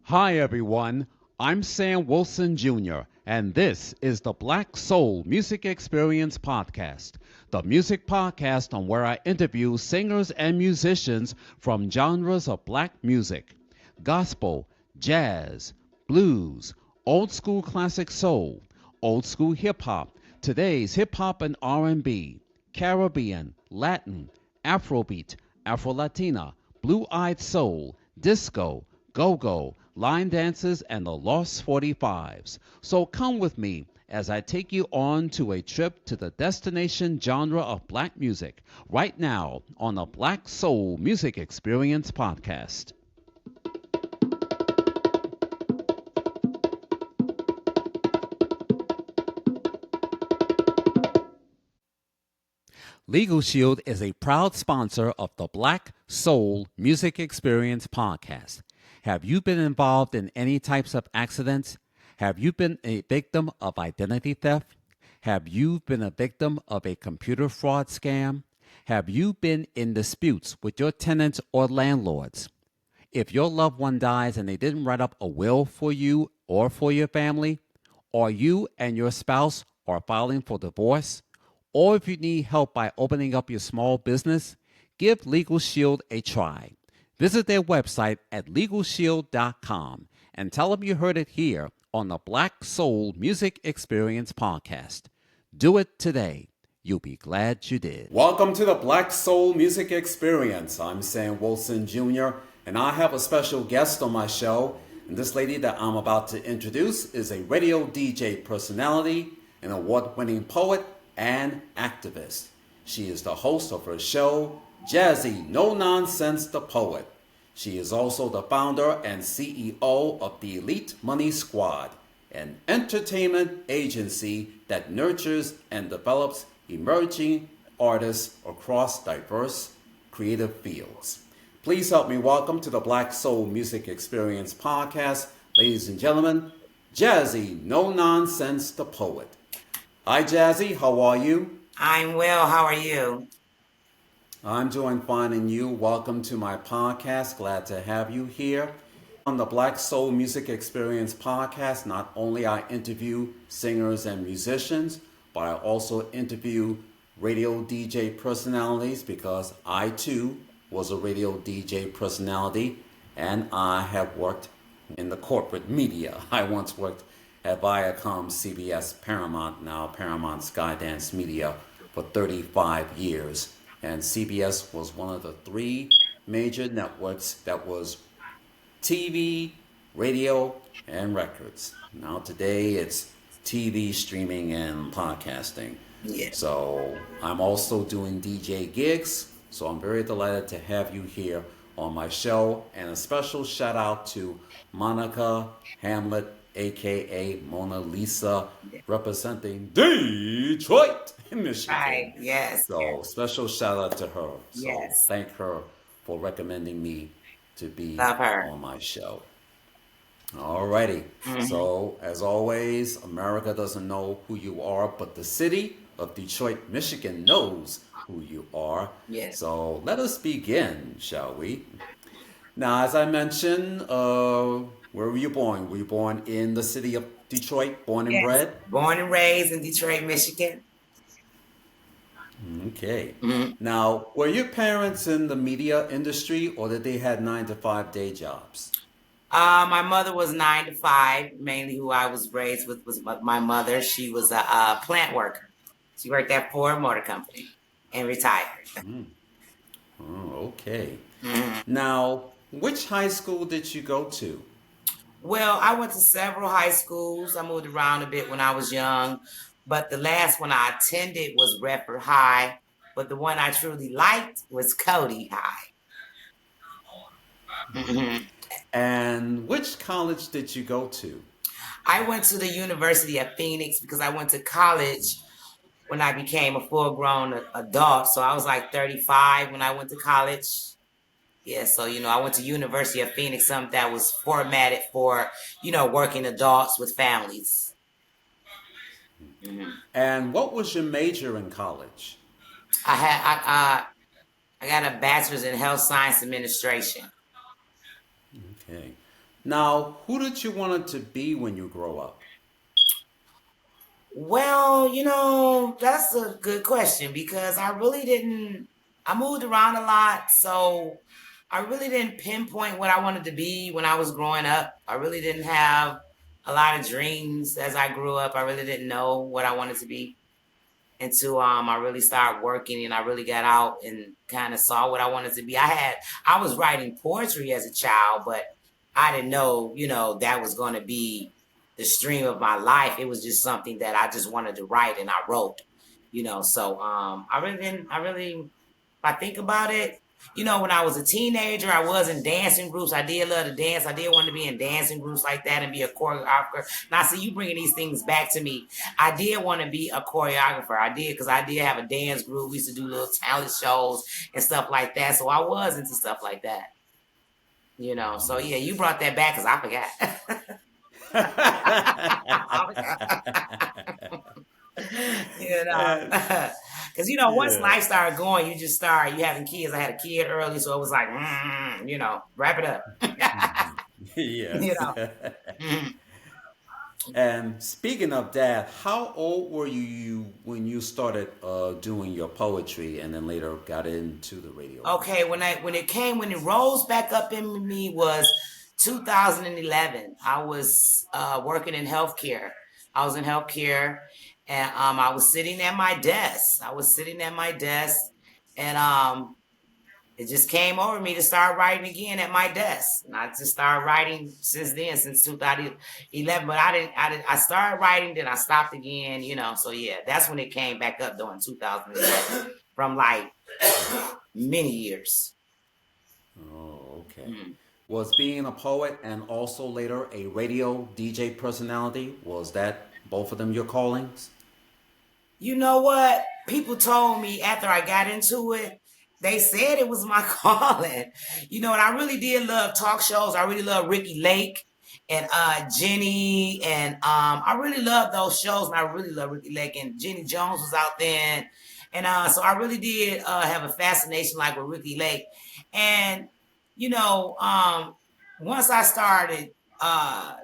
Hi, everyone. I'm Sam Wilson Jr., and this is the Black Soul Music Experience Podcast, the music podcast on where I interview singers and musicians from genres of black music: gospel, jazz, blues, old school classic soul, old school hip hop, today's hip hop and R&B, Caribbean, Latin, Afrobeat, Afro-Latina, blue-eyed soul, disco, go-go, line dances, and the Lost 45s. So come with me as I take you on to a trip to the destination genre of black music right now on the Black Soul Music Experience Podcast. Legal Shield is a proud sponsor of the Black Soul Music Experience Podcast. Have you been involved in any types of accidents? Have you been a victim of identity theft? Have you been a victim of a computer fraud scam? Have you been in disputes with your tenants or landlords? If your loved one dies and they didn't write up a will for you or for your family, or you and your spouse are filing for divorce, or if you need help by opening up your small business, give Legal Shield a try. Visit their website at LegalShield.com and tell them you heard it here on the Black Soul Music Experience Podcast. Do it today. You'll be glad you did. Welcome to the Black Soul Music Experience. I'm Sam Wilson Jr., and I have a special guest on my show. And this lady that I'm about to introduce is a radio DJ personality, an award-winning poet, and activist. She is the host of her show, Jazzie Nononsense the Poet. She is also the founder and CEO of the Elite Money Squad, an entertainment agency that nurtures and develops emerging artists across diverse creative fields. Please help me welcome to the Black Soul Music Experience Podcast, ladies and gentlemen, Jazzie Nononsense the Poet. Hi, Jazzie. How are you? I'm well. How are you? I'm doing fine, and you? Welcome to my podcast. Glad to have you here. On the Black Soul Music Experience Podcast, not only I interview singers and musicians, but I also interview radio DJ personalities because I, too, was a radio DJ personality, and I have worked in the corporate media. I once worked at Viacom, CBS, Paramount, now Paramount Skydance Media, for 35 years. And CBS was one of the three major networks that was TV, radio, and records. Now today it's TV, streaming, and podcasting. Yeah. So I'm also doing DJ gigs. So I'm very delighted to have you here on my show. And a special shout out to Monica Hamlet, aka Mona Lisa, representing Detroit, Michigan. Right. Yes. So special shout out to her. So Yes. thank her for recommending me to be Love her. on my show. Alrighty. So as always, America doesn't know who you are, but the city of Detroit, Michigan knows who you are. Yes. So let us begin, shall we? Now, as I mentioned, where were you born? Were you born in the city of Detroit, born and Yes. bred? Born and raised in Detroit, Michigan. Okay. Now, were your parents in the media industry or did they have 9-to-5 day jobs? My mother was 9 to 5. Mainly who I was raised with was my mother. She was a plant worker. She worked at Ford Motor Company and retired. Oh, okay. Now, which high school did you go to? Well, I went to several high schools. I moved around a bit when I was young, but the last one I attended was Redford High. But the one I truly liked was Cody High. And which college did you go to? I went to the University of Phoenix because I went to college when I became a full-grown adult. So I was like 35 when I went to college. Yeah, so, I went to University of Phoenix, something that was formatted for, working adults with families. And what was your major in college? I got a bachelor's in health science administration. Okay. Now, who did you want it to be when you grow up? Well, that's a good question because I really didn't, I moved around a lot. So I really didn't pinpoint what I wanted to be when I was growing up. I really didn't have a lot of dreams as I grew up. I really didn't know what I wanted to be until I really started working and I really got out and kind of saw what I wanted to be. I was writing poetry as a child, but I didn't know, that was going to be the stream of my life. It was just something that I just wanted to write and I wrote, so I really if I think about it, when I was a teenager, I was in dancing groups. I did love to dance. I did want to be in dancing groups like that and be a choreographer. Now, see, you bringing these things back to me. I did want to be a choreographer. I did because I did have a dance group. We used to do little talent shows and stuff like that. So I was into stuff like that. So yeah, you brought that back because I forgot. I forgot. Because once Yeah. life started going, you just start you having kids. I had a kid early, so it was like, wrap it up. you Yes. know. Mhm. And speaking of that, how old were you when you started doing your poetry and then later got into the radio Okay, business? when it rose back up in me was 2011. I was working in healthcare. I was in healthcare, and I was sitting at my desk. I was sitting at my desk, and it just came over me to start writing again at my desk. And I just started writing since then, since 2011. But I started writing, then I stopped again, So yeah, that's when it came back up during 2011 from like many years. Oh, okay. Mm. Was being a poet and also later a radio DJ personality, was that both of them your callings? You know what? People told me after I got into it, they said it was my calling. And I really did love talk shows. I really love Ricky Lake and Jenny, and I really love those shows. And I really love Ricky Lake, and Jenny Jones was out then, and so I really did have a fascination like with Ricky Lake, and you know, um, once I started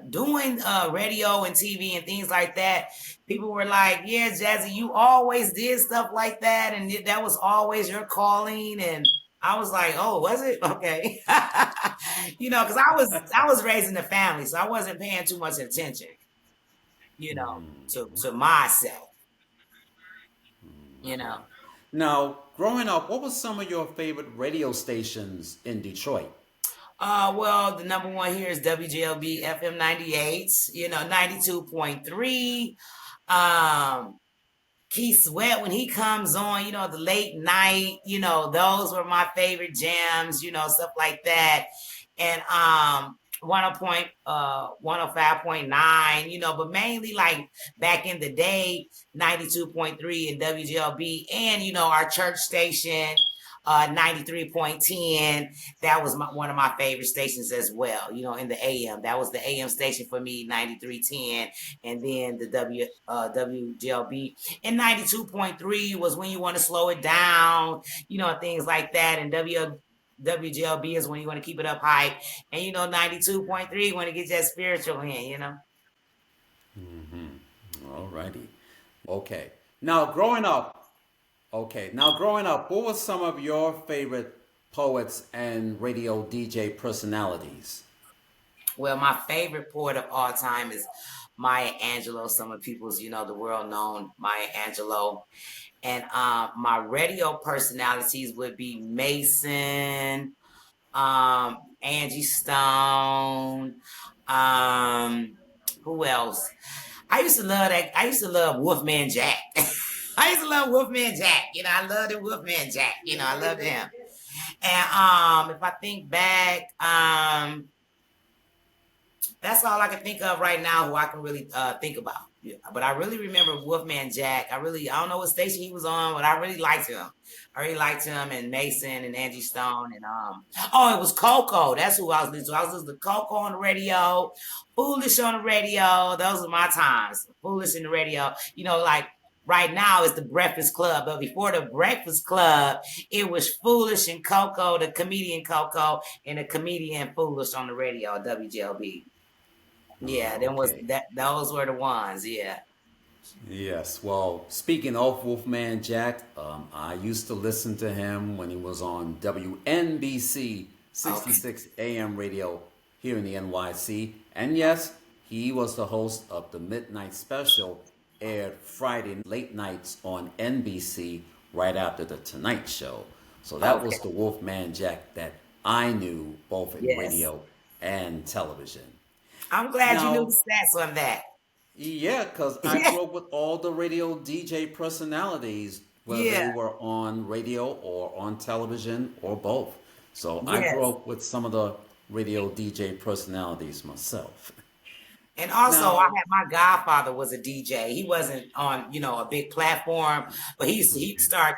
doing radio and TV and things like that, people were like, "Yeah, Jazzy, you always did stuff like that, and that was always your calling." And I was like, "Oh, was it? Okay." Because I was raised in the family, so I wasn't paying too much attention, to myself. You know. Okay. Now, growing up, what was some of your favorite radio stations in Detroit? Well, the number one here is WGLB FM 98. 92.3. Um, Keith Sweat when he comes on, the late night, those were my favorite jams, stuff like that. And 105.9, but mainly like back in the day, 92.3 and WGLB, and our church station 93.10. That was one of my favorite stations as well, in the AM. That was the AM station for me, 93.10, and then the WGLB and 92.3 was when you want to slow it down, things like that. And WGLB is when you want to keep it up hype. And 92.3 when it gets that spiritual in. Alrighty. Okay. Now, growing up, what were some of your favorite poets and radio DJ personalities? Well, my favorite poet of all time is Maya Angelou. Some of people's, the world known Maya Angelou. And my radio personalities would be Mason, Angie Stone, um, who else? I used to love that. I used to love Wolfman Jack. I used to love Wolfman Jack. I loved the Wolfman Jack. I loved him. And if I think back, that's all I can think of right now who I can really think about. Yeah. But I really remember Wolfman Jack. I don't know what station he was on, but I really liked him. I really liked him, and Mason and Angie Stone, and oh, it was Coco. That's who I was listening to. I was listening to Coco on the radio, Foolish on the radio. Those were my times. Foolish in the radio. Like Right now it's the Breakfast Club, but before the Breakfast Club, it was Foolish and Coco, the comedian Coco, and the comedian Foolish on the radio, WJLB. Yeah, then was Okay. that those were the ones. Yeah. Yes. Well, speaking of Wolfman Jack, I used to listen to him when he was on WNBC Okay. 66 AM radio here in the NYC. And yes, he was the host of the Midnight Special, aired Friday late nights on NBC right after the Tonight Show. So that Okay. was the Wolfman Jack that I knew both in Yes. radio and television. I'm glad you knew Now, the stats on that. yeah, because I Yeah. grew up with all the radio DJ personalities, whether Yeah. they were on radio or on television or both. So I grew Yes. up with some of the radio DJ personalities myself. And also, I Now, had my godfather was a DJ. He wasn't on, a big platform, but he started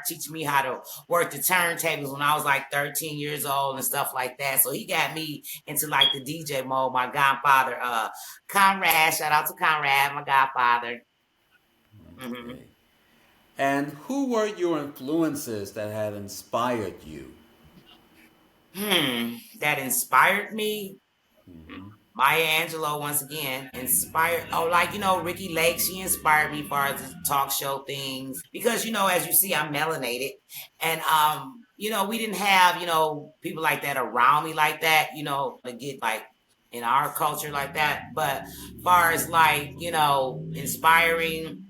teaching me how to work the turntables when I was like 13 years old and stuff like that. So he got me into like the DJ mode. My godfather, Conrad, shout out to Conrad, my godfather. Hmm. okay. And who were your influences that had inspired you? That inspired me. Maya Angelou once again inspired. Oh, like Ricky Lake, she inspired me as far as the talk show things because as you see, I'm melanated, and we didn't have people like that around me like that, to get like in our culture like that. But as far as like inspiring,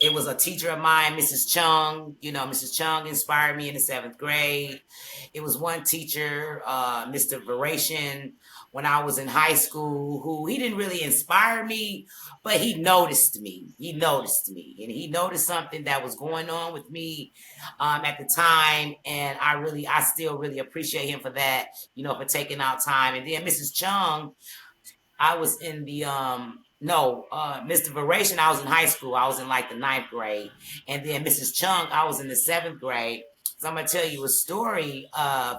it was a teacher of mine, Mrs. Chung. Mrs. Chung inspired me in the seventh grade. It was one teacher, Mr. Veration, when I was in high school, who he didn't really inspire me, but he noticed me. He noticed me, and he noticed something that was going on with me at the time, and I still really appreciate him for that. For taking out time. And then Mrs. Chung, I was in the no, Mr. Veration, I was in high school. I was in like the ninth grade. And then Mrs. Chung, I was in the seventh grade. So I'm gonna tell you a story of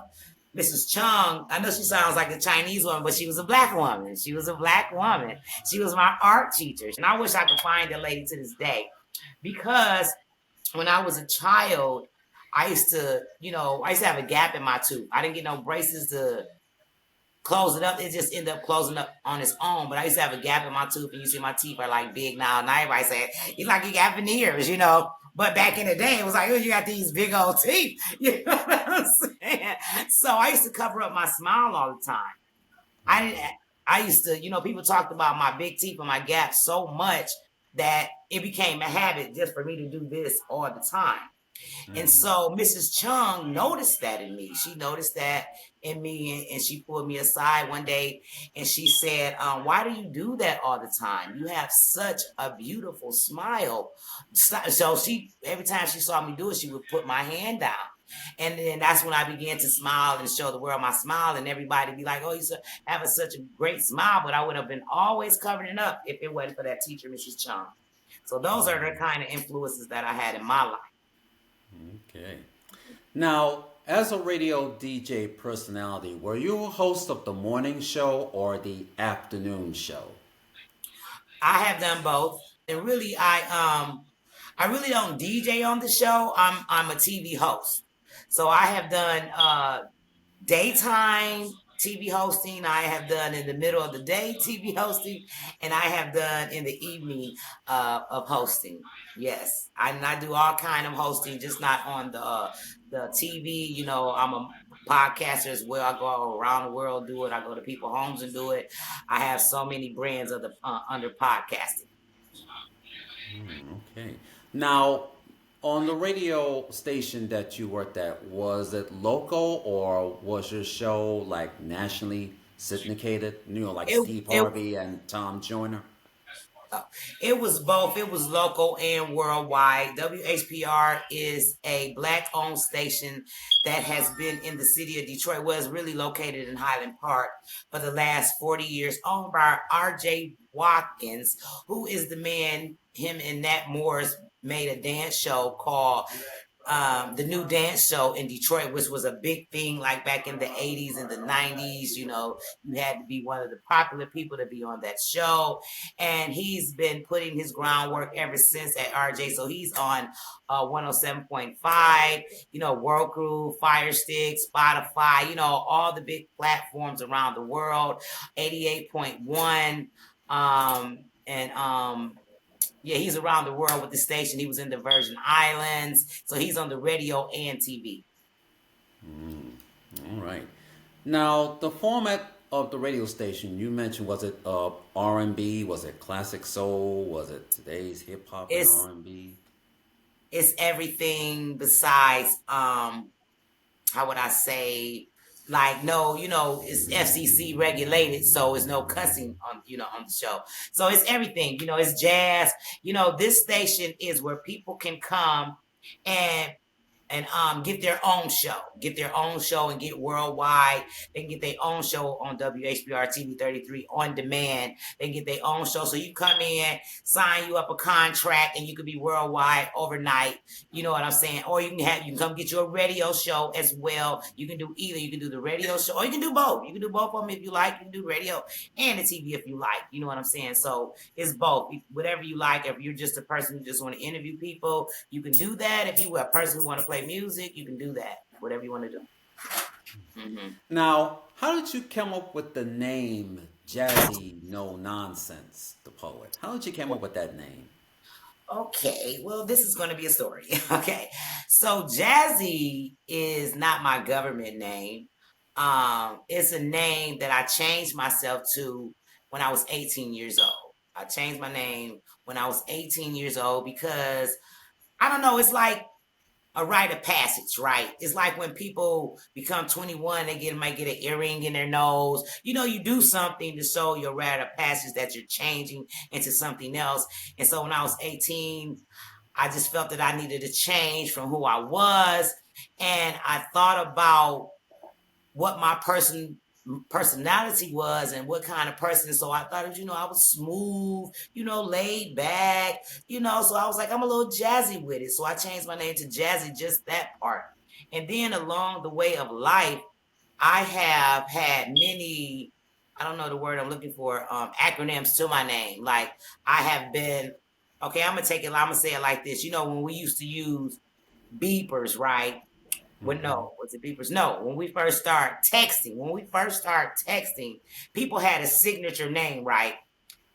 Mrs. Chung. I know she sounds like a Chinese woman, but she was a black woman. She was a black woman. She was my art teacher. And I wish I could find that lady to this day. Because when I was a child, I used to have a gap in my tooth. I didn't get no braces to close it up. It just ended up closing up on its own. But I used to have a gap in my tooth, and you see my teeth are like big now. And everybody said, it's like you got veneers. But back in the day, it was like, oh, you got these big old teeth. You know what I'm saying? So I used to cover up my smile all the time. I didn't. I used to, people talked about my big teeth and my gaps so much that it became a habit just for me to do this all the time. And so Mrs. Chung noticed that in me. She noticed that in me, and she pulled me aside one day and she said, why do you do that all the time? You have such a beautiful smile. So she, every time she saw me do it, she would put my hand down. And then that's when I began to smile and show the world my smile, and everybody be like, "Oh, have such a great smile." But I would have been always covering it up if it wasn't for that teacher, Mrs. Chung. So those are the kind of influences that I had in my life. Okay. Now, as a radio DJ personality, were you a host of the morning show or the afternoon show? I have done both, and really, I really don't DJ on the show. I'm a TV host, so I have done daytime TV hosting. I have done in the middle of the day TV hosting, and I have done in the evening of hosting. Yes, I do all kind of hosting, just not on the TV. I'm a podcaster as well. I go around the world, do it. I go to people's homes and do it. I have so many brands of the under podcasting. Okay. Now, on the radio station that you worked at, was it local or was your show like nationally syndicated? Like It Steve it Harvey and Tom Joyner? Uh, It was both. It was local and worldwide. WHPR is a black-owned station that has been in the city of Detroit, well, it's really located in Highland Park for the last 40 years, owned by R.J. Watkins, who is the man, him and Nat Morris made a dance show called the new dance show in Detroit, which was a big thing like back in the 80s and the 90s. You had to be one of the popular people to be on that show. And he's been putting his groundwork ever since at RJ. So he's on 107.5, World Crew, Fire Stick, Spotify, all the big platforms around the world, 88.1. And Yeah, he's around the world with the station. He was in the Virgin Islands, so he's on the radio and TV. All right. Now, the format of the radio station you mentioned, was it R&B? Was it classic soul? Was it today's hip hop and It's R&B? it's everything besides how would I say, like, no, it's FCC regulated, so it's no cussing on the show. So it's everything, it's jazz. This station is where people can come and get their own show and get worldwide. They can get their own show on WHBR TV 33 on demand. They can get their own show. So you come in, sign you up a contract, and you could be worldwide overnight. You know what I'm saying? Or you can come get your radio show as well. You can do either. You can do the radio show, or you can do both. You can do both of them if you like. You can do radio and the TV if you like. You know what I'm saying? So it's both. Whatever you like. If you're just a person who just want to interview people, you can do that. If you are a person who want to play music, you can do that. Whatever you want to do. Hmm. Now, how did you come up with the name Jazzie No Nonsense, the poet? How did you come up with that name? Okay, well, this is going to be a story. Okay, so Jazzy is not my government name. It's a name that I changed myself to when I was 18 years old. I changed my name when I was 18 years old because I don't know. It's like a rite of passage, right? It's like when people become 21, they might get an earring in their nose. You do something to show your rite of passage that you're changing into something else. And so when I was 18, I just felt that I needed to change from who I was. And I thought about what my personality was and what kind of person. So I thought, I was smooth, laid back, so I was like, I'm a little jazzy with it. So I changed my name to Jazzy, just that part. And then along the way of life, I have had many, I don't know the word I'm looking for, acronyms to my name. Like I have been, okay, I'm gonna say it like this. When we used to use beepers, right? Well, Hmm. no, was it beepers? No, when we first start texting, people had a signature name, right?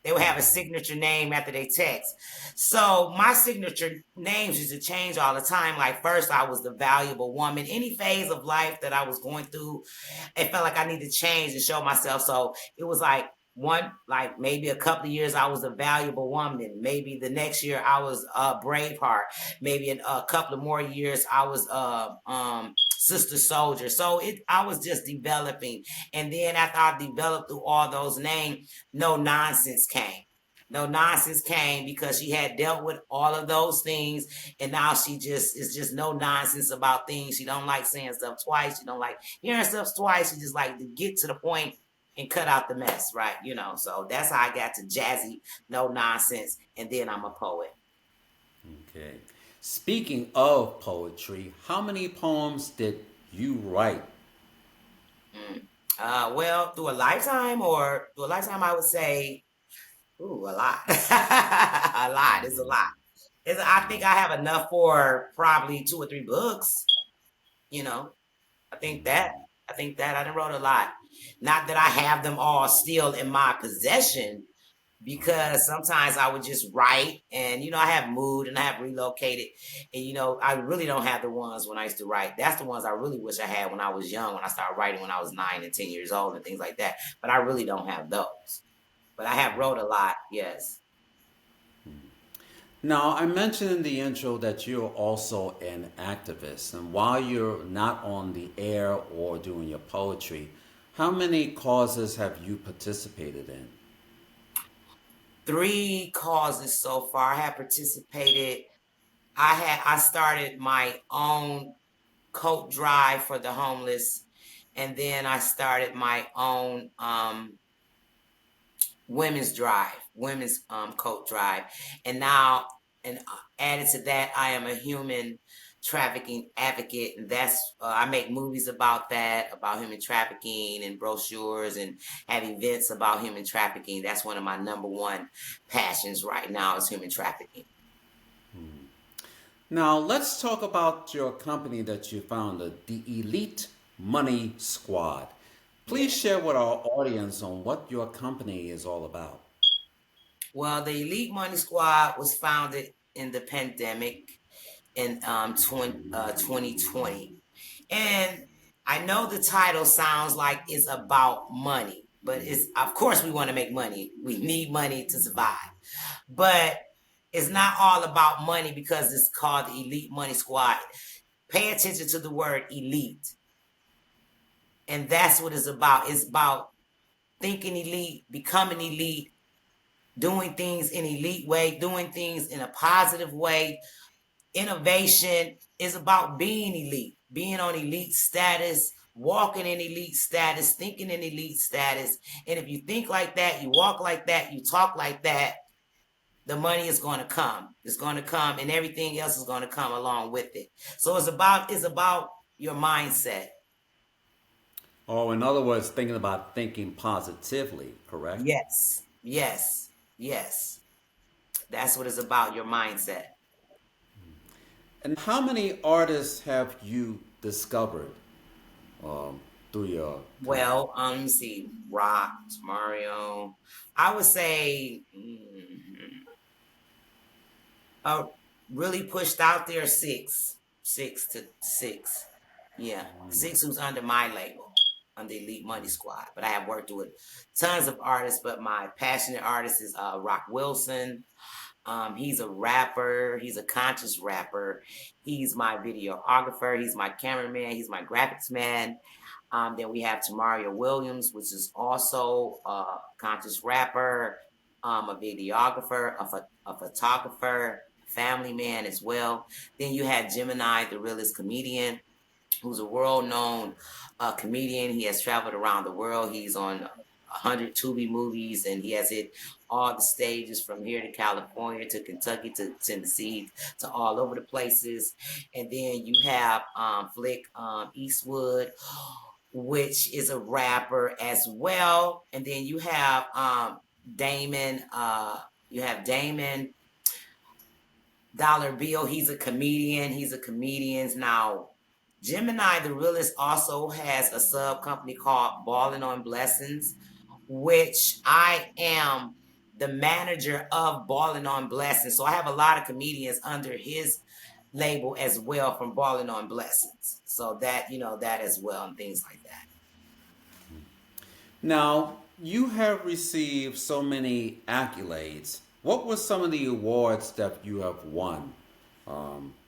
They would have a Hmm. signature name after they text. So my signature names used to change all the time. Like first I was the valuable woman. Any phase of life that I was going through, it felt like I needed to change and show myself. So it was like maybe a couple of years I was a valuable woman. Maybe the next year I was a Braveheart. Maybe in a couple of more years I was Sister Soldier. So I was just developing. And then after I developed through all those names, no nonsense came. No nonsense came because she had dealt with all of those things, and now she just is just no nonsense about things. She don't like saying stuff twice. She don't like hearing stuff twice. She just like to get to the point and cut out the mess, right? So that's how I got to Jazzy, no nonsense, and then I'm a poet. Okay. Speaking of poetry, how many poems did you write? Mm. Well, through a lifetime or through a lifetime, I would say, ooh, a lot, a lot. It's a Hmm. lot. I think I have enough for probably two or three books. You know, I think that. Hmm. I think that I done wrote a lot. Not that I have them all still in my possession, Okay. because sometimes I would just write and I have moved and I have relocated, and I really don't have the ones when I used to write. That's the ones I really wish I had when I was young, when I started writing when I was 9 and 10 years old and things like that. But I really don't have those. But I have wrote a lot, yes. Now, I mentioned in the intro that you're also an activist. And while you're not on the air or doing your poetry, how many causes have you participated in? Three causes so far. I have participated. I started my own coat drive for the homeless, and then I started my own women's coat drive, and now, and added to that, I am a human trafficking advocate, and that's I make movies about that, about human trafficking, and brochures, and have events about human trafficking. That's one of my number one passions right now is human trafficking. Now, let's talk about your company that you founded, the Elite Money Squad. Please Yes. share with our audience on what your company is all about. Well, the Elite Money Squad was founded in the pandemic in 2020. And I know the title sounds like it's about money, but it's, of course, we want to make money. We need money to survive. But it's not all about money because it's called the Elite Money Squad. Pay attention to the word elite. And that's what it's about. It's about thinking elite, becoming elite, doing things in elite way, doing things in a positive way. Innovation is about being elite, being on elite status, walking in elite status, thinking in elite status. And if you think like that, you walk like that, you talk like that, the money is going to come. It's going to come, and everything else is going to come along with it. So it's about your mindset. Or, in other words, thinking about thinking positively, correct? Yes, yes, yes. That's what it's about. Your mindset. And how many artists have you discovered through your company? Well, let me see. Rock, Mario. I would say uh, really pushed out there six to six. Yeah, six who's under my label, under Elite Money Squad. But I have worked with tons of artists. But my passionate artist is Rock Wilson. He's a rapper. He's a conscious rapper. He's my videographer. He's my cameraman. He's my graphics man. Then we have Tamaria Williams, which is also a conscious rapper, a videographer, a photographer, family man as well. Then you had Gemini, the realist comedian, who's a world-known comedian. He has traveled around the world. He's on 100 Tubi movies, and he has hit all the stages from here to California to Kentucky to Tennessee to all over the places. And then you have Flick Eastwood, which is a rapper as well. And then Damon, you have Damon Dollar Bill. He's a comedian. He's a comedian. Now, Gemini the Realist also has a sub company called Balling on Blessings, which I am the manager of Balling on Blessings. So I have a lot of comedians under his label as well from Balling on Blessings. So that, that as well and things like that. Now, you have received so many accolades. What were some of the awards that you have won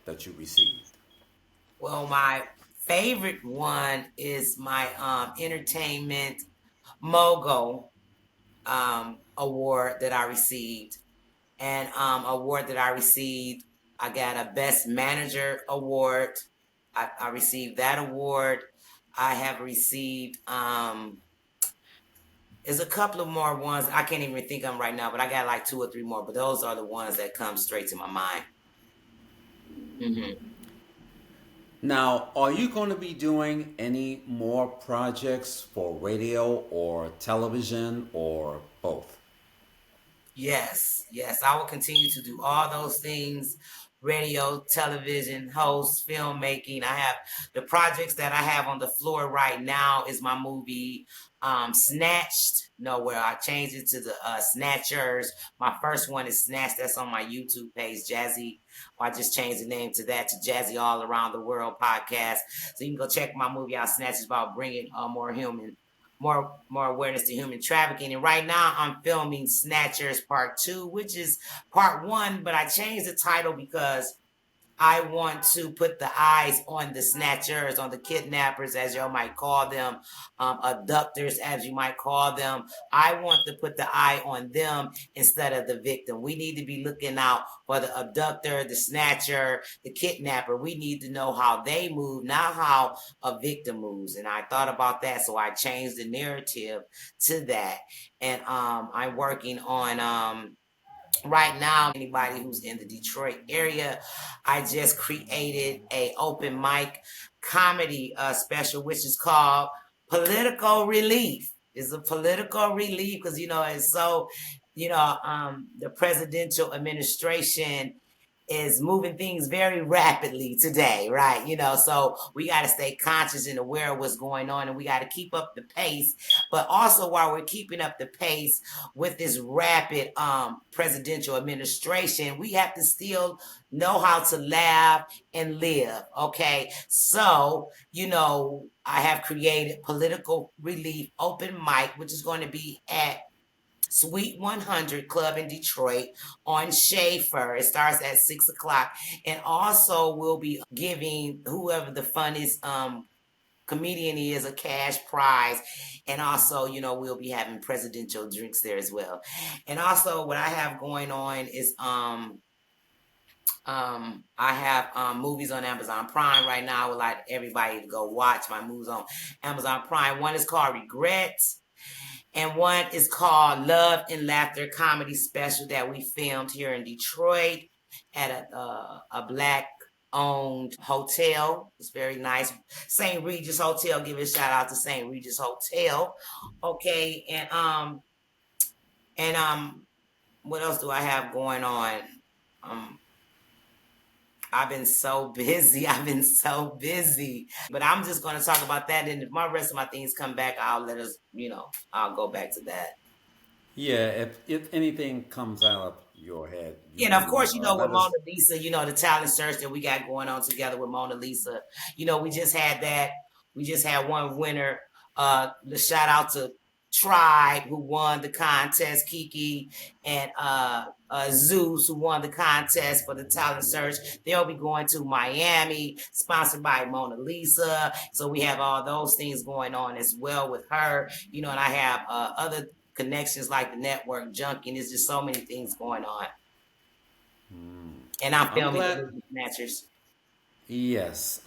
that you received? Well, my favorite one is my entertainment mogul award that I received, and award that I received. I got a best manager award. I received that award. I have received there's a couple of more ones. I can't even think of them right now, but I got like two or three more. But those are the ones that come straight to my mind. Hmm. Now, are you going to be doing any more projects for radio or television or both? Yes, yes, I will continue to do all those things: radio, television, host, filmmaking. I have the projects that I have on the floor right now is my movie Snatched. No, where I changed it to the Snatchers. My first one is Snatched. That's on my YouTube page, Jazzie. I just changed the name to that, to Jazzie All Around the World podcast. So you can go check my movie out. Snatched is about bringing more awareness to human trafficking. And right now I'm filming Snatchers Part 2, which is part 1, but I changed the title because I want to put the eyes on the snatchers, on the kidnappers, as you might call them, abductors, as you might call them. I want to put the eye on them instead of the victim. We need to be looking out for the abductor, the snatcher, the kidnapper. We need to know how they move, not how a victim moves. And I thought about that, so I changed the narrative to that. And I'm working on right now, anybody who's in the Detroit area, I just created a open mic comedy special, which is called Political Relief. It's a political relief because it's so, the presidential administration is moving things very rapidly today, right? So we got to stay conscious and aware of what's going on, and we got to keep up the pace. But also, while we're keeping up the pace with this rapid presidential administration, we have to still know how to laugh and live. Okay, so I have created Political Relief Open Mic, which is going to be at Sweet 100 Club in Detroit on Schaefer. It starts at 6 o'clock. And also, we'll be giving whoever the funnest comedian is a cash prize. And also, we'll be having presidential drinks there as well. And also, what I have going on is I have movies on Amazon Prime right now. I would like everybody to go watch my movies on Amazon Prime. One is called Regrets, and one is called Love and Laughter Comedy Special that we filmed here in Detroit at a black owned hotel. It's very nice. St. Regis Hotel. Give a shout out to St. Regis Hotel. Okay, and what else do I have going on? Um, I've been so busy. I've been so busy. But I'm just going to talk about that. And if my rest of my things come back, I'll go back to that. Yeah, if anything comes out of your head, you Yeah, and of can course, with let Mona us. Lisa, the talent search that we got going on together with Mona Lisa. We just had that. We just had one winner. The shout out to Tribe who won the contest, Kiki and Zeus who won the contest for the talent search. They'll be going to Miami, sponsored by Mona Lisa. So we have all those things going on as well with her. And I have other connections like the network junkie. And there's just so many things going on. And I'm I'm filming the glad. movie Snatchers. Yes,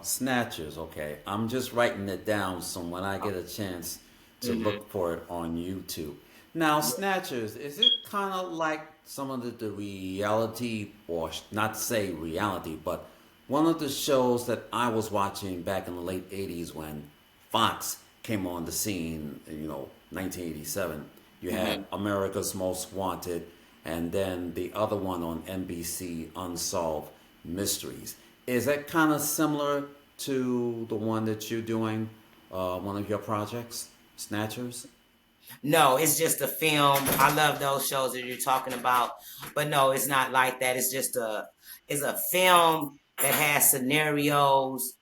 Snatchers. Okay, I'm just writing it down so when I get a chance to Hmm. look for it on YouTube. Now, Snatchers, is it kind of like some of the reality, or not say reality, but one of the shows that I was watching back in the late '80s when Fox came on the scene? 1987. You had Hmm. America's Most Wanted, and then the other one on NBC, Unsolved Mysteries. Is that kind of similar to the one that you're doing, one of your projects, Snatchers? No, it's just a film. I love those shows that you're talking about, but no, it's not like that. It's a film that has scenarios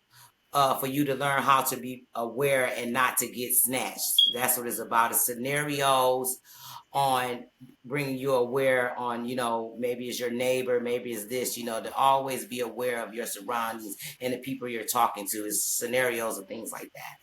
for you to learn how to be aware and not to get snatched. That's what it's about. It's scenarios on bringing you aware on, maybe it's your neighbor, maybe it's this, to always be aware of your surroundings and the people you're talking to. Is scenarios and things like that.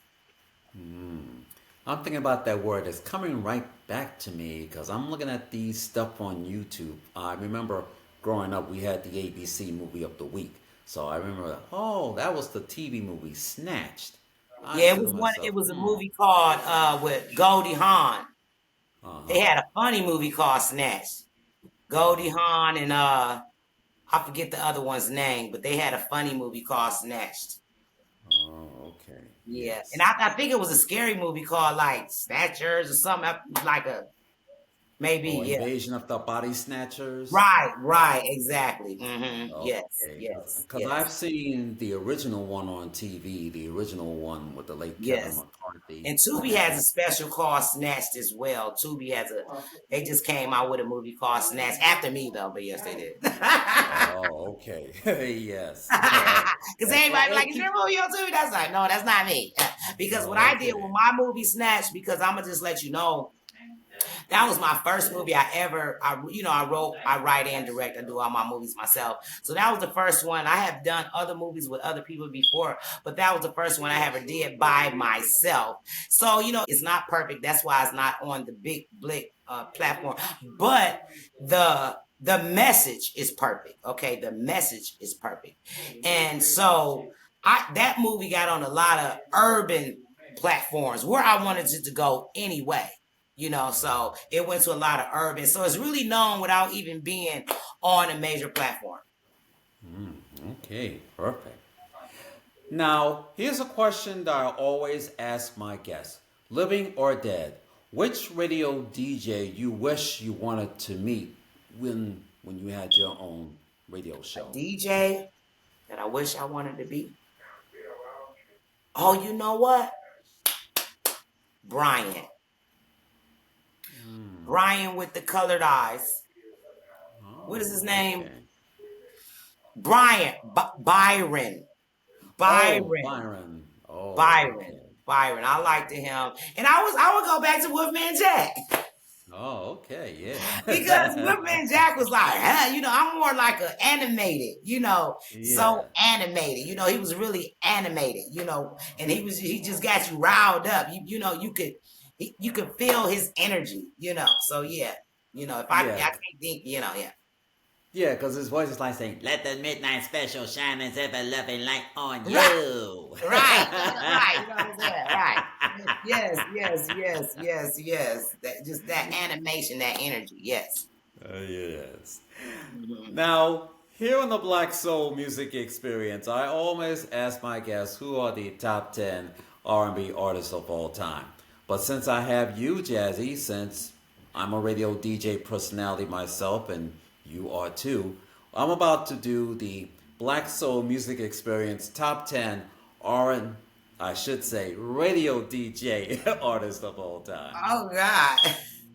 I'm thinking about that word. It's coming right back to me because I'm looking at these stuff on YouTube. I remember growing up, we had the ABC movie of the week. So I remember, oh, that was the TV movie Snatched. I Yeah, it said to was one. myself, It was a movie called with Goldie Hawn. They uh-huh. had a funny movie called Snatched. Goldie Hawn and I forget the other one's name, but they had a funny movie called Snatched. Oh, okay. Yeah, and Yes. I think it was a scary movie called like Snatchers or something like a maybe. Oh, Yeah, Invasion of the Body Snatchers. right, exactly. Yes, Okay, yes, because yes, I've seen the original one on TV, the original one with the late Kevin yes. McCarthy, And Tubi has a and special called Snatched as well. They just came out with a movie called Snatched after me though, but yes, they did. oh, okay, yes, Because everybody be like, is keep. your movie on Tubi? That's like, no, that's not me. Because what Oh, I did okay. with my movie Snatched, because I'm gonna just let you know, that was my first movie I ever. I write and direct. I do all my movies myself. So that was the first one. I have done other movies with other people before, but that was the first one I ever did by myself. So it's not perfect. That's why it's not on the big blick platform. But the message is perfect. Okay, the message is perfect, and so that movie got on a lot of urban platforms where I wanted it to go anyway. So it went to a lot of urban. So it's really known without even being on a major platform. Okay, perfect. Now, here's a question that I always ask my guests: living or dead, which radio DJ you wish you wanted to meet when you had your own radio A show? DJ that I wish I wanted to be. Oh, you know what? Brian. Brian with the colored eyes. What is his Oh, name? okay. Brian. Byron. Oh, Byron. Byron. Oh, Byron. okay. Byron. I liked him. And I would go back to Wolfman Jack. Oh, okay. Because Yeah. Wolfman Jack was like, I'm more like an animated, so Yeah. animated. He was really animated, and he just got you riled up. You could feel his energy, So yeah, if I Yeah. can't think, yeah. Yeah, because his voice is like saying, "Let the midnight special shine its ever loving light on Right, you." right, right. You know what I'm saying? Right. Yes, yes, yes, yes, yes. Just that animation, that energy. Yes. Yes. Mhm. Now, here on the Black Soul Music Experience, I always ask my guests who are the top 10 R&B artists of all time. But since I have you, Jazzy, since I'm a radio DJ personality myself and you are too, I'm about to do the Black Soul Music Experience top 10 R&B, I should say, radio DJ artists of all time. Oh God.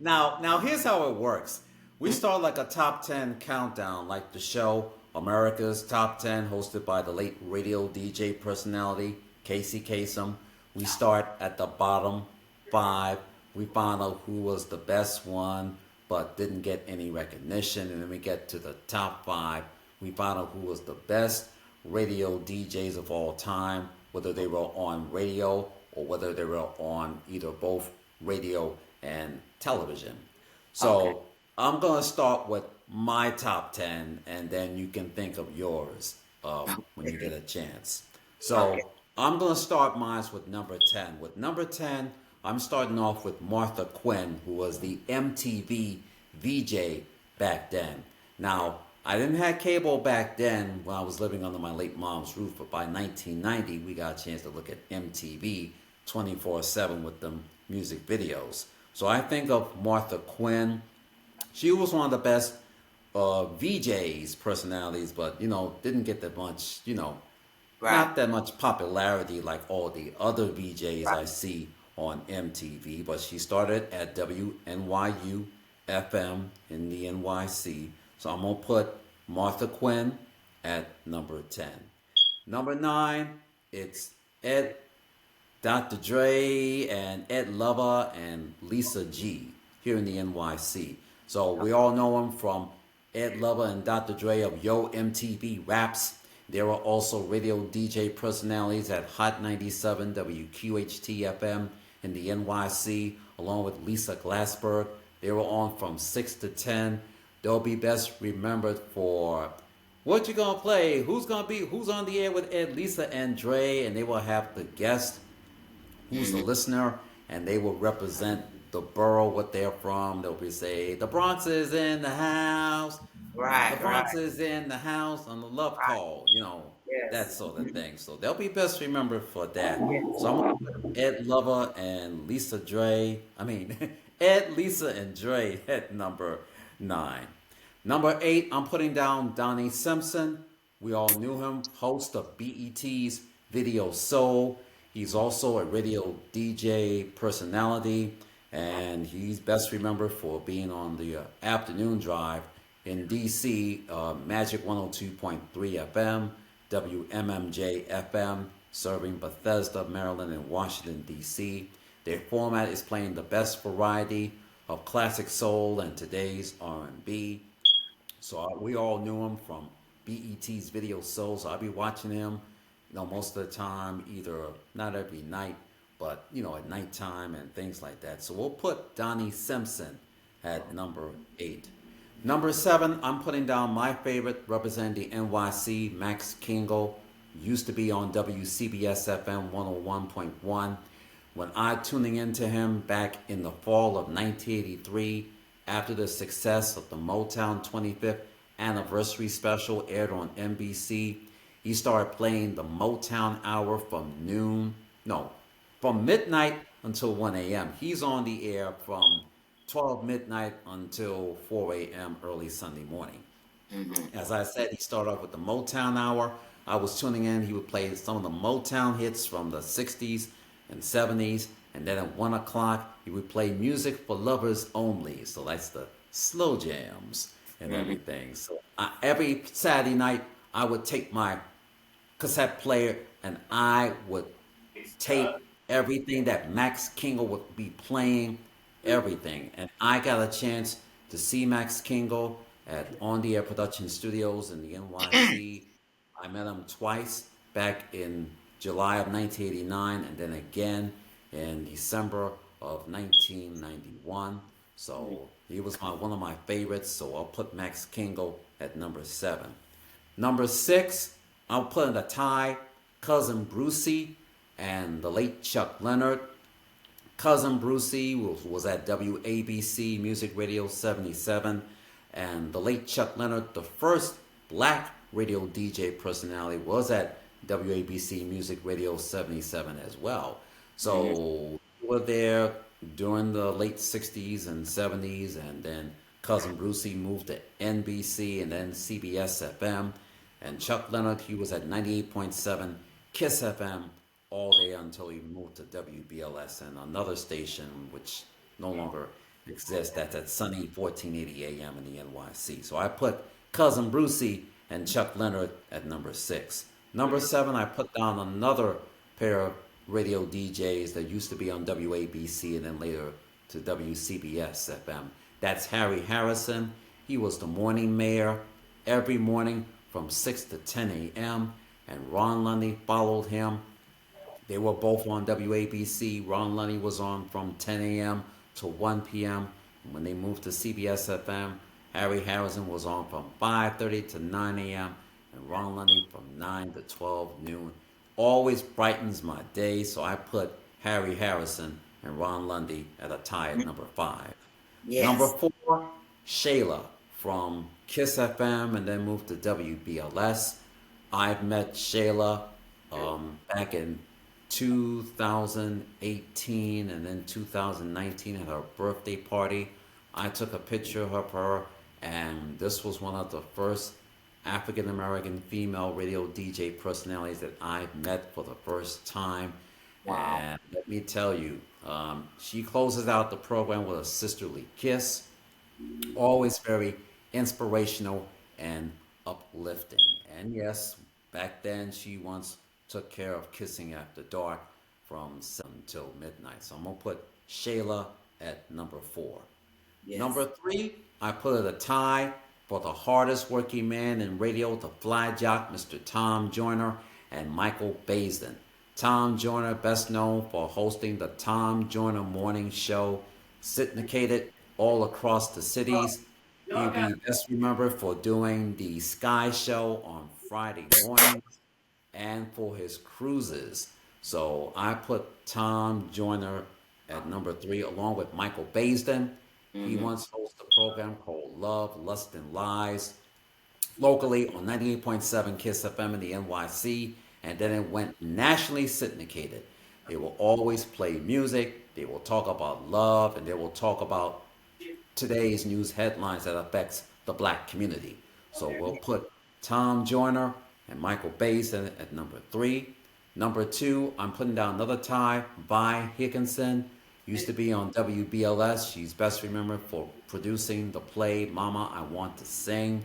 Now here's how it works. We start like a top 10 countdown, like the show America's Top 10, hosted by the late radio DJ personality Casey Kasem. We start at the bottom five. We find out who was the best one, but didn't get any recognition, and then we get to the top five. We find out who was the best radio DJs of all time, whether they were on radio or whether they were on either both radio and television. Okay. So I'm going to start with my top 10, and then you can think of yours when you get a chance. Okay. So I'm going to start mine with number 10. With number 10, I'm starting off with Martha Quinn, who was the MTV VJ back then. Now, I didn't have cable back then when I was living under my late mom's roof, but by 1990, we got a chance to look at MTV 24/7 with them music videos. So I think of Martha Quinn. She was one of the best VJs personalities, but didn't get that much, Right. not that much popularity like all the other VJs Right. I see on MTV. But she started at WNYU FM in the NYC. So I'm gonna put Martha Quinn at number 10. Number 9, it's Ed Dr. Dre and Ed Lover and Lisa G here in the NYC. So we all know him from Ed Lover and Dr. Dre of Yo MTV Raps. There were also radio DJ personalities at Hot 97 WQHT FM in the NYC, along with Lisa Glassberg. They were on from 6 to 10. They'll be best remembered for what you gonna play, who's on the air with Ed, Lisa, and Dre, and they will have the guest who's the Mhm. listener, and they will represent the borough, what they're from. They'll be say, the Bronx is in the house, the Right. Right. Bronx is in the house on the love Right. call, that Yes. sort of Mhm. thing. So they'll be best remembered for that. Yes. So I'm gonna put Ed Lover and Lisa Dre. I mean, Ed, Lisa, and Dre at number 9. Number 8, I'm putting down Donnie Simpson. We all knew him, host of BET's Video Soul. He's also a radio DJ personality, and he's best remembered for being on the afternoon drive in DC, Magic 102.3 FM, WMMJ FM, serving Bethesda, Maryland, and Washington, D.C. Their format is playing the best variety of classic soul and today's R&B. So we all knew him from BET's Video Soul. So I'll be watching him, most of the time, either not every night, but at nighttime and things like that. So we'll put Donnie Simpson at number 8. Number 7, I'm putting down my favorite representing the NYC, Max Kingle. Used to be on WCBS FM 101.1. when I tuning into him back in the fall of 1983 after the success of the Motown 25th anniversary special aired on NBC. He started playing the Motown Hour from noon, no, from midnight until 1 a.m. He's on the air from 12 midnight until 4 a.m. early Sunday morning. Mm-hmm. As I said, he started off with the Motown Hour. I was tuning in. He would play some of the Motown hits from the 60s and 70s. And then at 1 o'clock, he would play music for lovers only. So that's the slow jams and Mm-hmm. everything. So every Saturday night, I would take my cassette player and I would tape everything that Max Kingle would be playing, everything. And I got a chance to see Max Kingle at On the Air Production Studios in the NYC. I met him twice back in July of 1989 and then again in December of 1991. So he was one of my favorites. So I'll put Max Kingle at number 7. Number 6, I'll put in a tie, Cousin Brucey and the late Chuck Leonard. Cousin Brucey was at WABC Music Radio 77, and the late Chuck Leonard, the first black radio DJ personality, was at WABC Music Radio 77 as well. So we were there during the late 60s and 70s, and then Cousin Brucey moved to NBC and then CBS FM. And Chuck Leonard, he was at 98.7 Kiss FM all day until he moved to WBLS and another station which no longer exists. That's at Sunny 1480 AM in the NYC. So I put Cousin Brucey and Chuck Leonard at number 6. Number 7, I put down another pair of radio DJs that used to be on WABC and then later to WCBS FM. That's Harry Harrison. He was the morning mayor every morning from 6 to 10 a.m. and Ron Lundy followed him. They were both on WABC. Ron Lundy was on from 10 a.m. to 1 p.m. And when they moved to CBS FM, Harry Harrison was on from 5:30 to 9 a.m. and Ron Lundy from 9 to 12 noon. Always brightens my day, so I put Harry Harrison and Ron Lundy at a tie at number 5. Number Yes. 4, Shayla from Kiss FM and then moved to WBLS. I've met Shayla back in 2018 and then 2019 at her birthday party. I took a picture of her, and this was one of the first African American female radio DJ personalities that I met for the first time. Wow. And let me tell you, she closes out the program with a sisterly kiss, always very inspirational and uplifting. And yes, back then she once took care of Kissing After Dark from 7 till midnight. So I'm going to put Shayla at number 4. Yes. Number 3, I put it a tie for the hardest working man in radio, the fly jock, Mr. Tom Joyner and Michael Baisden. Tom Joyner, best known for hosting the Tom Joyner Morning Show, syndicated all across the cities. He'll be best remembered for doing the Sky Show on Friday mornings and for his cruises. So I put Tom Joyner at number 3 along with Michael Baisden. He once hosted a program called Love, Lust, and Lies locally on 98.7 Kiss FM in the NYC, and then it went nationally syndicated. They will always play music, they will talk about love, and they will talk about today's news headlines that affects the black community. So we'll put Tom Joyner and Michael Baisden at number 3. Number 2, I'm putting down another tie, Vi Higginson. Used to be on WBLS. She's best remembered for producing the play Mama, I Want to Sing.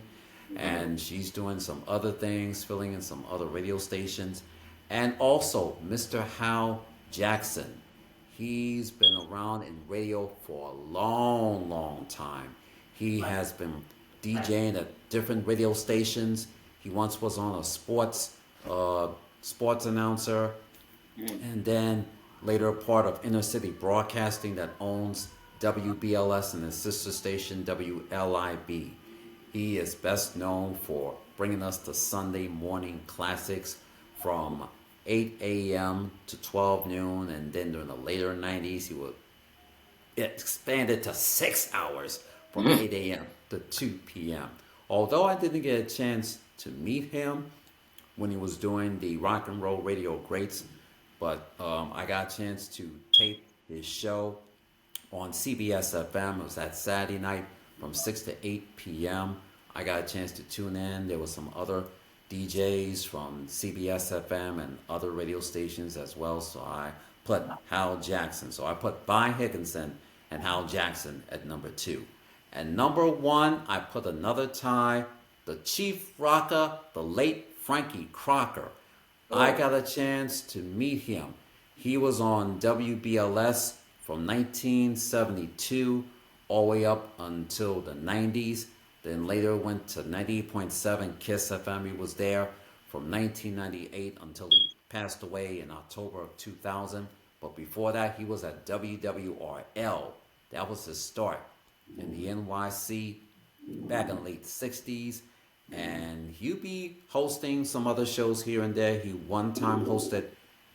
And she's doing some other things, filling in some other radio stations. And also, Mr. Hal Jackson. He's been around in radio for a long, long time. He has been DJing at different radio stations. He once was on a sports announcer, and then later part of Inner City Broadcasting that owns WBLS and his sister station WLIB. He is best known for bringing us the Sunday morning classics from 8 a.m. to 12 noon, and then during the later 90s, he would it expanded to 6 hours from Mhm. 8 a.m. to 2 p.m. Although I didn't get a chance to meet him when he was doing the rock and roll radio greats, but I got a chance to tape his show on CBS FM. It was that Saturday night from 6 to 8 p.m. I got a chance to tune in. There was some other DJs from CBS FM and other radio stations as well. So I put Hal Jackson. So I put Vi Higginson and Hal Jackson at number two. And number one, I put another tie, the chief rocker, the late Frankie Crocker. I Oh, got a chance to meet him. He was on WBLS from 1972 all the way up until the 90s. Then later went to 98.7 Kiss FM. He was there from 1998 until he passed away in October of 2000. But before that, he was at WWRL. That was his start in the NYC back in the late 60s. And he'll be hosting some other shows here and there. He one time hosted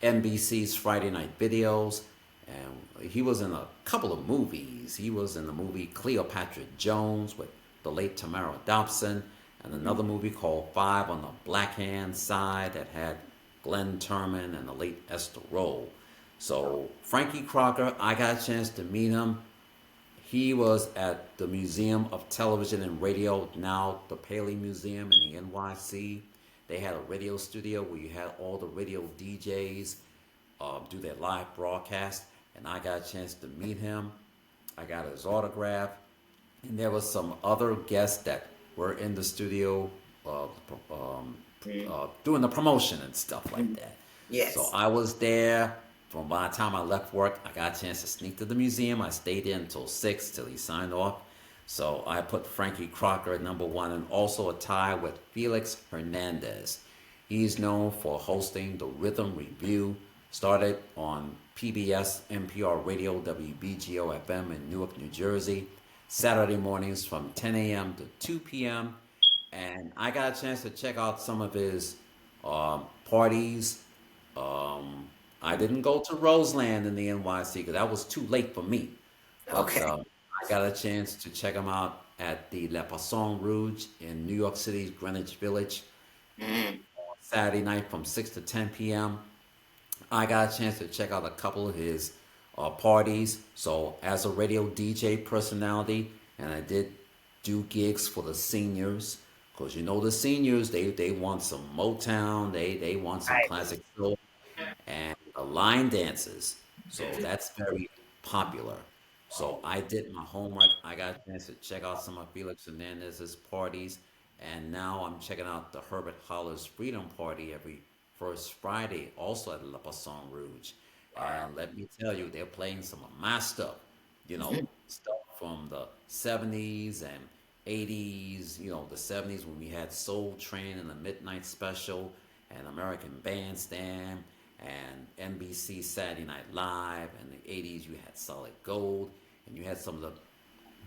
NBC's Friday Night Videos, and he was in a couple of movies. He was in the movie Cleopatra Jones with the late Tamara Dobson, and another movie called Five on the Black Hand Side that had Glenn Turman and the late Esther Rolle. So Frankie Crocker, I got a chance to meet him. He was at the Museum of Television and Radio, now the Paley Museum in the NYC. They had a radio studio where you had all the radio DJs do their live broadcast, and I got a chance to meet him. I got his autograph, and there was some other guests that were in the studio doing the promotion and stuff like that. So yes. I was there. From by the time I left work, I got a chance to sneak to the museum. I stayed in until 6 till he signed off. So I put Frankie Crocker at number one, and also a tie with Felix Hernandez. He's known for hosting the Rhythm Review, started on PBS NPR Radio WBGO FM in Newark, New Jersey, Saturday mornings from 10 a.m. to 2 p.m. And I got a chance to check out some of his parties. I didn't go to Roseland in the NYC because that was too late for me. But Okay. I got a chance to check him out at the Le Poisson Rouge in New York City's Greenwich Village Mhm. Saturday night from 6 to 10 p.m. I got a chance to check out a couple of his parties. So, as a radio DJ personality, and I did do gigs for the seniors, because you know the seniors, they want some Motown, they want some Right. classic soul, and the line dances. So that's very popular. So I did my homework. I got a chance to check out some of Felix Hernandez's parties, and now I'm checking out the Herbert Holler's Freedom Party every first Friday, also at La Poisson Rouge. Wow. And let me tell you, they're playing some of my stuff, Mhm. stuff from the 70s and 80s, the 70s when we had Soul Train and the Midnight Special and American Bandstand and NBC Saturday Night Live. And the 80s, you had Solid Gold, and you had some of the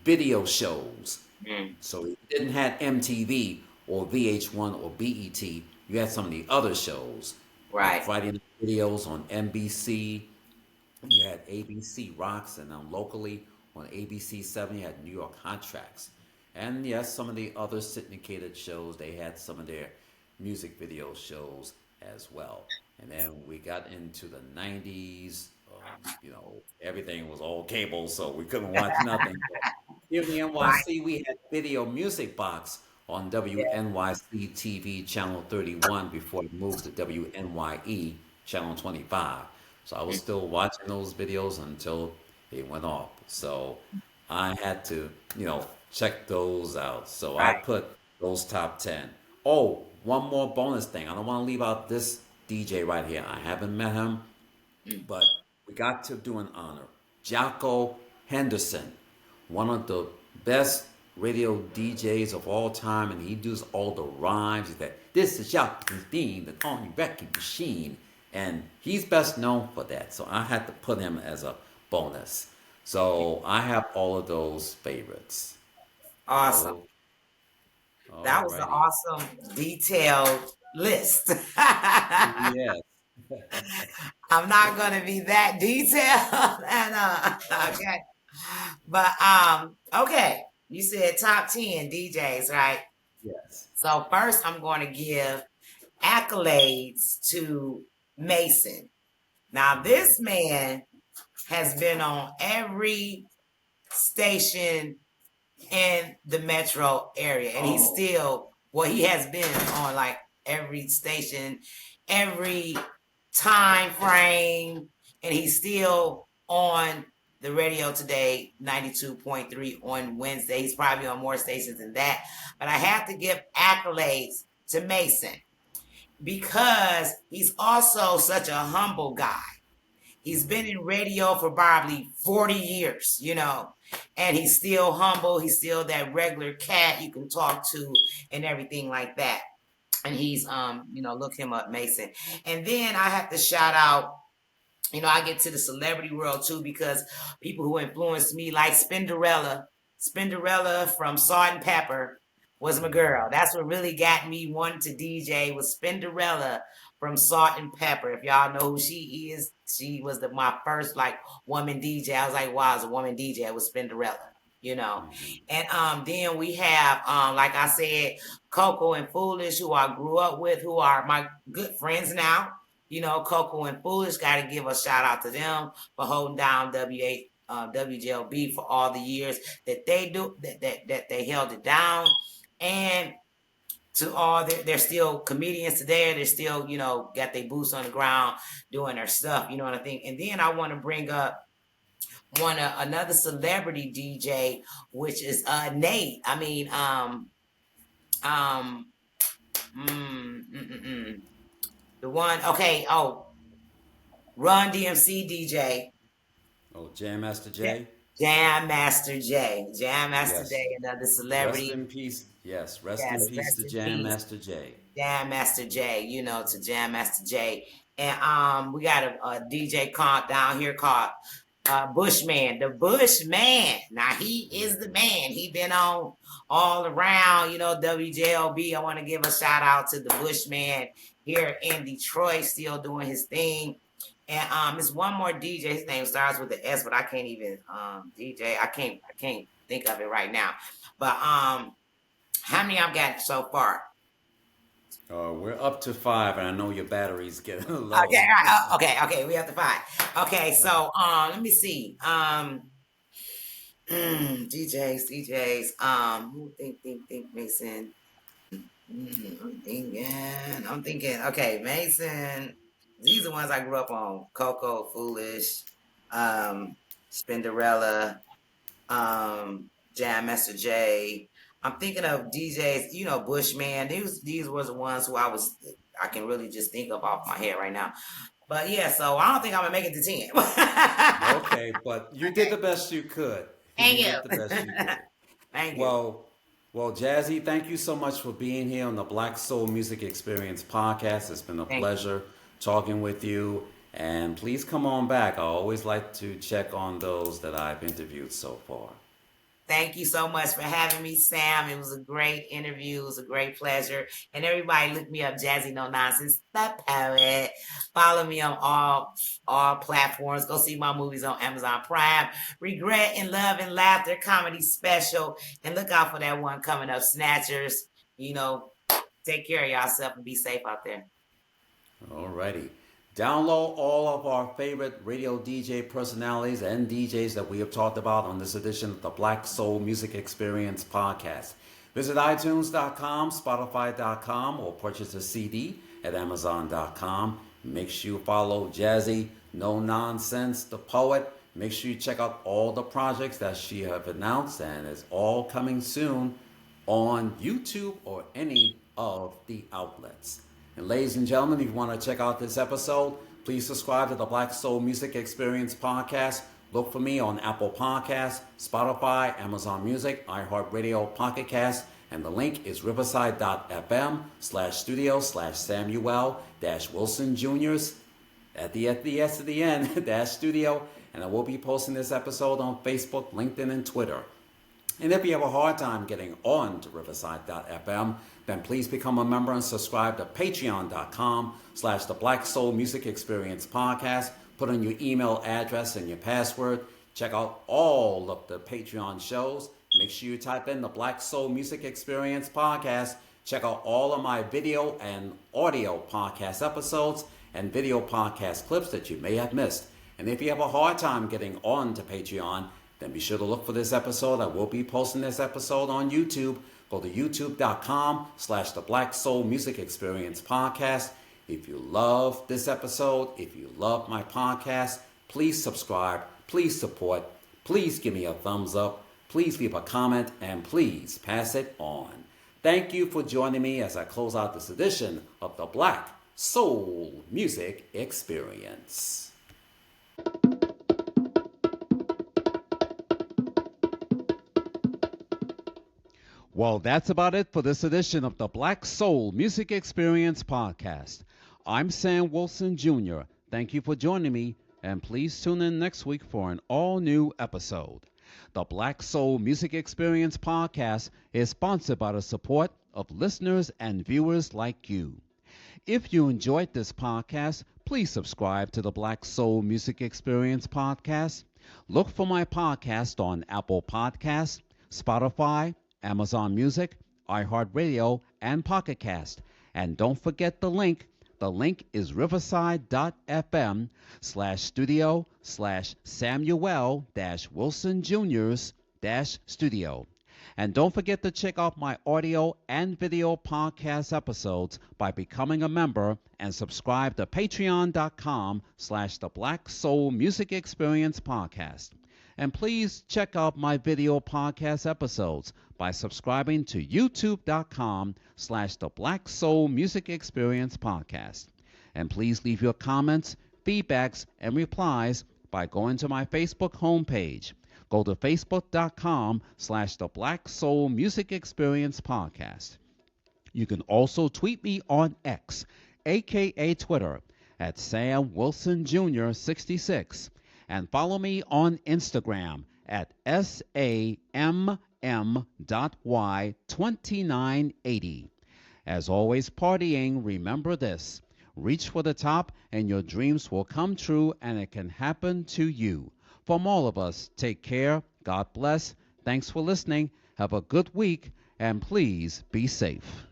video shows. Mhm. So you didn't have MTV or VH1 or BET. You had some of the other shows like Right. Friday Night Videos on NBC. You had ABC Rocks, and then locally on ABC 7, you had New York Hot Tracks. And yes, some of the other syndicated shows, they had some of their music video shows as well. And then we got into the 90s. Everything was all cable, so we couldn't watch nothing. But here in the Right. NYC, we had Video Music Box on Yeah. WNYC TV Channel 31 before it moved to WNYE Channel 25. So I was Mhm. still watching those videos until it went off. So I had to, check those out. So I Right. put those top 10. Oh, one more bonus thing. I don't want to leave out this DJ right here. I haven't met him, Mhm. but we got to do an honor. Jocko Henderson, one of the best radio DJs of all time, and he does all the rhymes. That this is Jocko's theme, the Tony Wrecking Machine, and he's best known for that. So I had to put him as a bonus. So I have all of those favorites. Awesome. Oh, That was an alrighty. awesome, detailed list. Yes. I'm not gonna be that detailed. And okay. But okay. You said top 10 DJs, right? Yes. So first I'm going to give accolades to Mason. Now this man has been on every station in the metro area, and he's still well. He has been on like every station, every time frame, and he's still on the radio today, 92.3 on Wednesday. He's probably on more stations than that, but I have to give accolades to Mason because he's also such a humble guy. He's been in radio for probably 40 years, and he's still humble. He's still that regular cat you can talk to and everything like that. And he's, look him up, Mason. And then I have to shout out, I get to the celebrity world too because people who influenced me, like Spinderella from Salt and Pepper was my girl. That's what really got me wanting to DJ was Spinderella from Salt and Pepper. If y'all know who she is, she was my first like woman DJ. I was like, wow, as a woman DJ, it was Spinderella. You know, and then we have like I said, Coco and Foolish, who I grew up with, who are my good friends now. Coco and Foolish, got to give a shout out to them for holding down WJLB for all the years that they do that they held it down, and to all they're still comedians today. They're still got their boots on the ground doing their stuff. You know what I think. And then I want to bring up another celebrity DJ, which is Nate. I mean, um, the one. Okay. Oh, Run DMC DJ. Oh, Jam Master Jay. Jam Master J. Jam Master Yes. J, another Rest celebrity. in peace. Yes. Rest in Yes, peace rest to in Jam peace. Master Jay. Jam Master J, to Jam Master J. And we got a DJ called down here called Bushman. The Bushman. Now he is the man. He been on all around, WJLB. I want to give a shout out to the Bushman here in Detroit, still doing his thing. And it's one more DJ. His name starts with the S, but I can't even DJ. I can't think of it right now. But how many I've got so far? We're up to 5, and I know your battery's getting Okay, low. all right, okay. We have to find. Okay, so let me see. DJs. Who think Mason? I'm thinking. Okay, Mason. These are the ones I grew up on: Coco, Foolish, um, Spinderella, Jam Master J. I'm thinking of DJs. Bushman. These were the ones who I can really just think of off my head right now. But yeah, so I don't think I'm gonna make it to 10. Okay, but you did the best you could. Thank You you. did the best you could. Thank you. Well, well, Jazzy, thank you so much for being here on the Black Soul Music Experience podcast. It's been a Thank you. pleasure talking with you. And please come on back. I always like to check on those that I've interviewed so far. Thank you so much for having me, Sam. It was a great interview. It was a great pleasure. And everybody look me up, Jazzie Nononsense, the poet. Follow me on all platforms. Go see my movies on Amazon Prime. Regret and Love and Laughter comedy special. And look out for that one coming up, Snatchers. Take care of yourself and be safe out there. Alrighty. Download all of our favorite radio DJ personalities and DJs that we have talked about on this edition of the Black Soul Music Experience podcast. Visit iTunes.com, Spotify.com, or purchase a CD at Amazon.com. Make sure you follow Jazzie Nononsense, the poet. Make sure you check out all the projects that she have announced, and it's all coming soon on YouTube or any of the outlets. And ladies and gentlemen, if you want to check out this episode, please subscribe to the Black Soul Music Experience podcast. Look for me on Apple Podcasts, Spotify, Amazon Music, iHeartRadio, Pocket Cast, and the link is riverside.fm/studio/Samuel-Wilson Jr.'s at the S at the end, dash studio. And I will be posting this episode on Facebook, LinkedIn, and Twitter. And if you have a hard time getting on to Riverside.fm, then please become a member and subscribe to patreon.com/ the Black Soul Music Experience Podcast. Put in your email address and your password. Check out all of the Patreon shows. Make sure you type in the Black Soul Music Experience Podcast. Check out all of my video and audio podcast episodes and video podcast clips that you may have missed. And if you have a hard time getting on to Patreon, then be sure to look for this episode. I will be posting this episode on YouTube. Go to youtube.com/ the Black Soul Music Experience Podcast. If you love this episode, if you love my podcast, please subscribe, please support, please give me a thumbs up, please leave a comment, and please pass it on. Thank you for joining me as I close out this edition of the Black Soul Music Experience. Well, that's about it for this edition of the Black Soul Music Experience Podcast. I'm Sam Wilson Jr. Thank you for joining me, and please tune in next week for an all-new episode. The Black Soul Music Experience Podcast is sponsored by the support of listeners and viewers like you. If you enjoyed this podcast, please subscribe to the Black Soul Music Experience Podcast. Look for my podcast on Apple Podcasts, Spotify, Amazon Music, iHeartRadio, and Pocket Cast. And don't forget the link. The link is riverside.fm/studio/Samuel-Wilson Jr.'s-studio. And don't forget to check out my audio and video podcast episodes by becoming a member and subscribe to patreon.com/ the Black Soul Music Experience Podcast. And please check out my video podcast episodes by subscribing to youtube.com/ the Black Soul Music Experience Podcast. And please leave your comments, feedbacks, and replies by going to my Facebook homepage. Go to facebook.com/ the Black Soul Music Experience Podcast. You can also tweet me on X, aka Twitter, at Sam Wilson Jr. 66. And follow me on Instagram at SAMM.Y2980. As always, partying, remember this. Reach for the top and your dreams will come true, and it can happen to you. From all of us, take care. God bless. Thanks for listening. Have a good week, and please be safe.